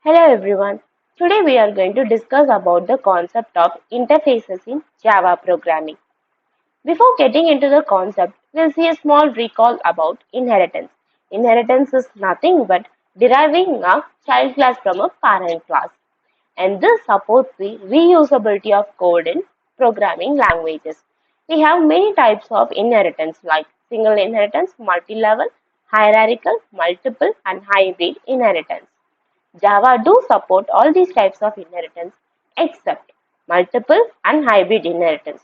Hello everyone. Today we are going to discuss about the concept of interfaces in Java programming. Before getting into the concept, we'll see a small recall about inheritance. Inheritance is nothing but deriving a child class from a parent class, and this supports the reusability of code in programming languages. We have many types of inheritance like single inheritance, multi-level, hierarchical, multiple, and hybrid inheritance. Java do support all these types of inheritance except multiple and hybrid inheritance.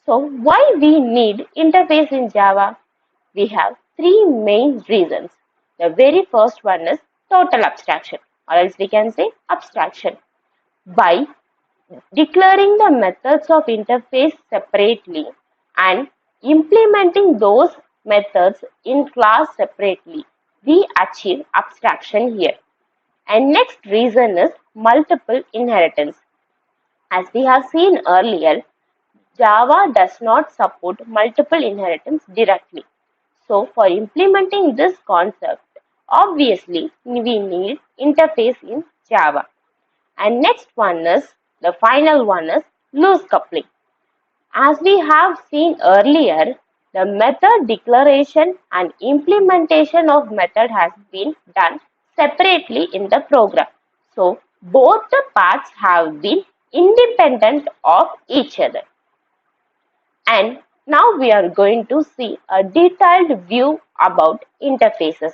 So why we need interface in Java? We have three main reasons. The very first one is total abstraction, or else we can say abstraction. By declaring the methods of interface separately and implementing those methods in class separately, we achieve abstraction here. And next reason is multiple inheritance. As we have seen earlier, Java does not support multiple inheritance directly. So for implementing this concept, obviously we need interface in Java. And next one is, the final one is loose coupling. As we have seen earlier, the method declaration and implementation of method has been done separately in the program. So both the parts have been independent of each other. And now we are going to see a detailed view about interfaces.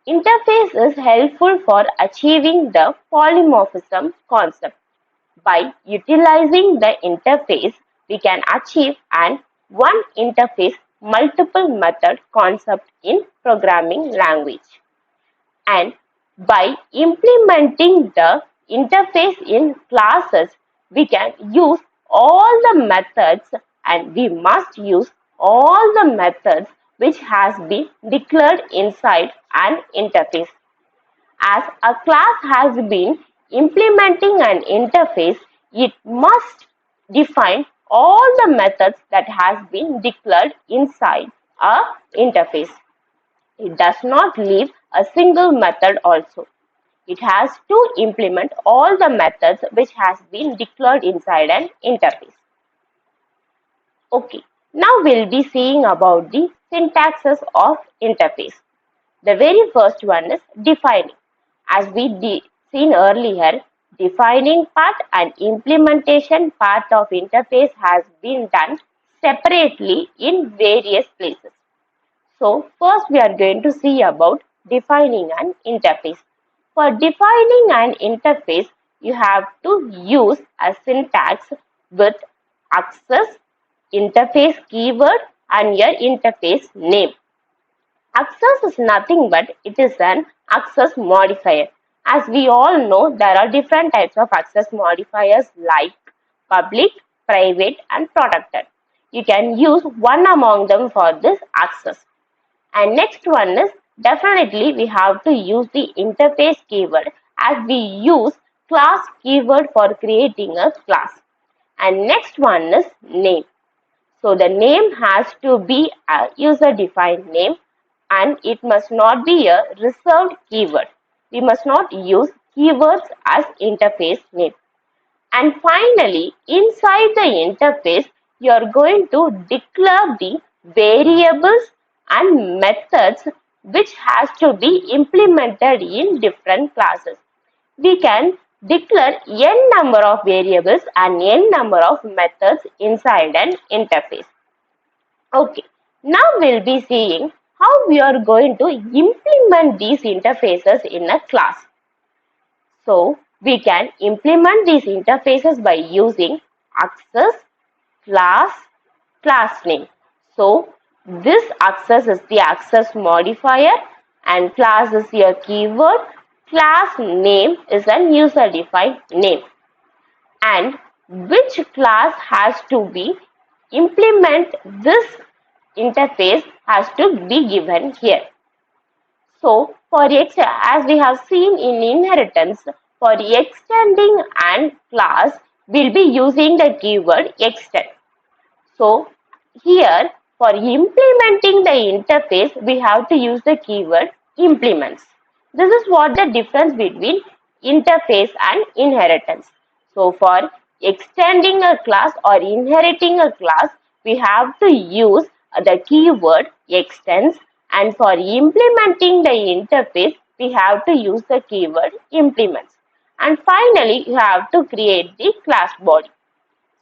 Interface is helpful for achieving the polymorphism concept. By utilizing the interface, we can achieve an one interface multiple method concept in programming language. And by implementing the interface in classes, we can use all the methods, and we must use all the methods which has been declared inside an interface. As a class has been implementing an interface, it must define all the methods that has been declared inside a interface. It does not leave a single method also. It has to implement all the methods which has been declared inside an interface. Okay, now we'll be seeing about the syntaxes of interface. The very first one is defining. As we seen earlier, defining part and implementation part of interface has been done separately in various places. So first we are going to see about defining an interface. For defining an interface, you have to use a syntax with access, interface keyword, and your interface name. Access is nothing but it is an access modifier. As we all know, there are different types of access modifiers like public, private, and protected. You can use one among them for this access. And next one is, definitely we have to use the interface keyword, as we use class keyword for creating a class. And next one is name. So the name has to be a user defined name, and it must not be a reserved keyword. We must not use keywords as interface name. And finally, inside the interface, you are going to declare the variables and methods which has to be implemented in different classes. We can declare n number of variables and n number of methods inside an interface. Okay, now we'll be seeing how we are going to implement these interfaces in a class. So we can implement these interfaces by using access, class, class name. So this access is the access modifier and class is your keyword. Class name is an user defined name. And which class has to be implement this interface has to be given here. So for as we have seen in inheritance, for extending an class, we'll be using the keyword extend. So here for implementing the interface, we have to use the keyword implements. This is what the difference between interface and inheritance. So for extending a class or inheriting a class, we have to use the keyword extends, and for implementing the interface, we have to use the keyword implements. And finally, you have to create the class body.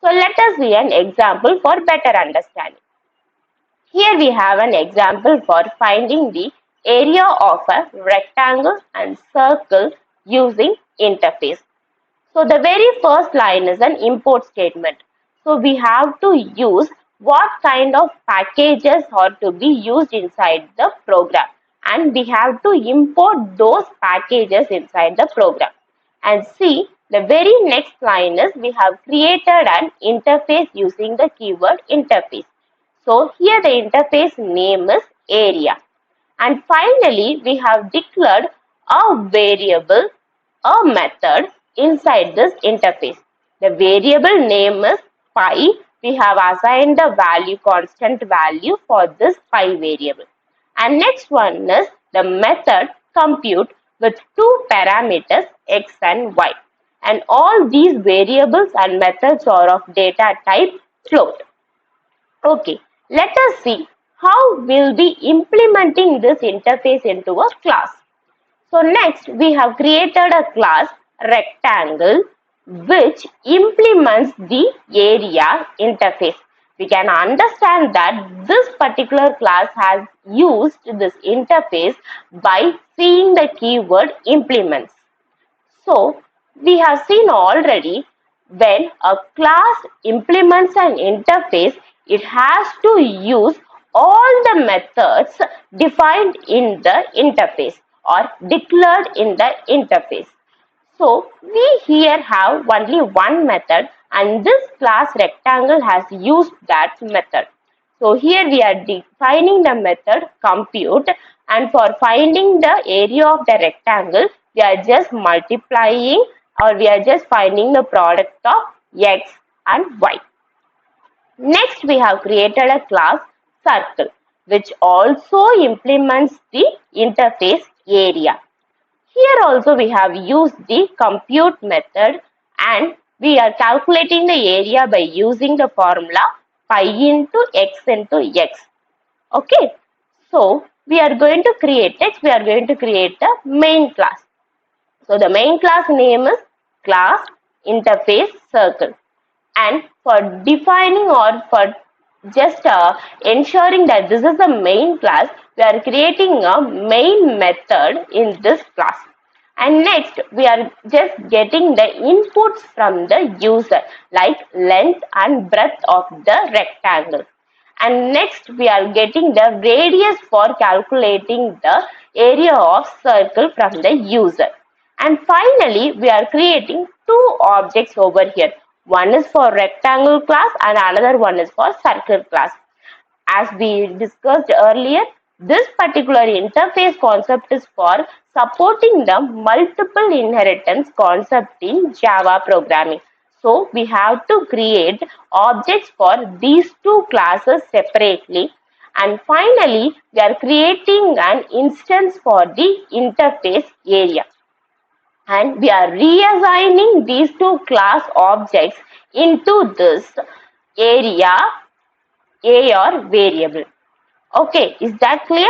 So let us see an example for better understanding. Here we have an example for finding the area of a rectangle and circle using interface. So the very first line is an import statement. So we have to use what kind of packages are to be used inside the program, and we have to import those packages inside the program. And see, the very next line is we have created an interface using the keyword interface. So here the interface name is area. And finally, we have declared a variable, a method inside this interface. The variable name is pi. We have assigned the value, constant value for this pi variable. And next one is the method compute with two parameters x and y. And all these variables and methods are of data type float. Okay, let us see how we'll be implementing this interface into a class. So next we have created a class rectangle which implements the area interface. We can understand that this particular class has used this interface by seeing the keyword implements. So we have seen already when a class implements an interface, it has to use all the methods defined in the interface or declared in the interface. So we here have only one method, and this class rectangle has used that method. So here we are defining the method compute, and for finding the area of the rectangle, we are just multiplying, or we are just finding the product of x and y. Next we have created a class circle which also implements the interface area. Here also we have used the compute method, and we are calculating the area by using the formula pi into x into x. Okay, so we are going to create a main class. So the main class name is class interface circle, and for defining or for just ensuring that this is the main class, we are creating a main method in this class. And next we are just getting the inputs from the user like length and breadth of the rectangle. And next we are getting the radius for calculating the area of circle from the user. And finally we are creating two objects over here. One is for rectangle class and another one is for circle class. As we discussed earlier, this particular interface concept is for supporting the multiple inheritance concept in Java programming. So we have to create objects for these two classes separately. And finally, we are creating an instance for the interface area. And we are reassigning these two class objects into this area AR variable. Okay, is that clear?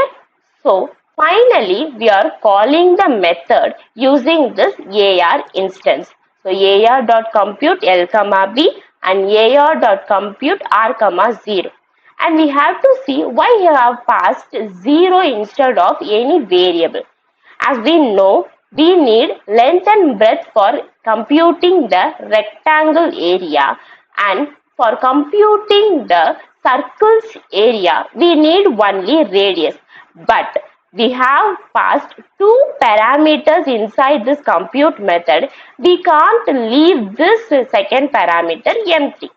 So finally we are calling the method using this AR instance. So AR.compute L comma B and AR.compute R comma 0. And we have to see why we have passed 0 instead of any variable. As we know, we need length and breadth for computing the rectangle area, and for computing the circle's area, we need only radius. But we have passed two parameters inside this compute method. We can't leave this second parameter empty.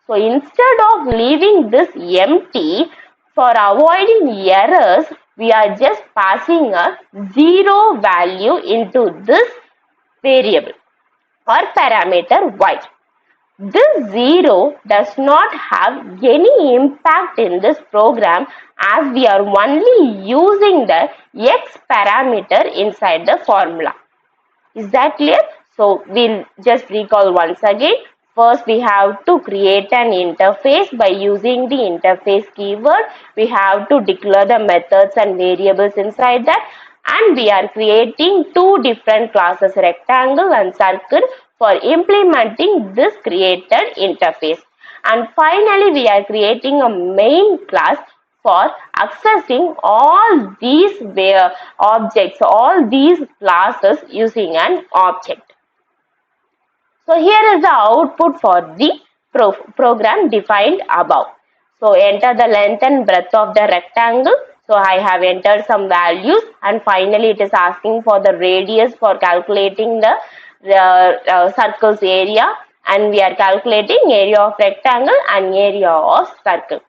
So instead of leaving this empty, for avoiding errors, we are just passing a 0 value into this variable or parameter y. This 0 does not have any impact in this program as we are only using the x parameter inside the formula. Is that clear? So we'll just recall once again. First, we have to create an interface by using the interface keyword. We have to declare the methods and variables inside that. And we are creating two different classes, rectangle and circle, for implementing this created interface. And finally, we are creating a main class for accessing all these objects, all these classes using an object. So here is the output for the program defined above. So enter the length and breadth of the rectangle. So I have entered some values, and finally it is asking for the radius for calculating the circle's area, and we are calculating area of rectangle and area of circle.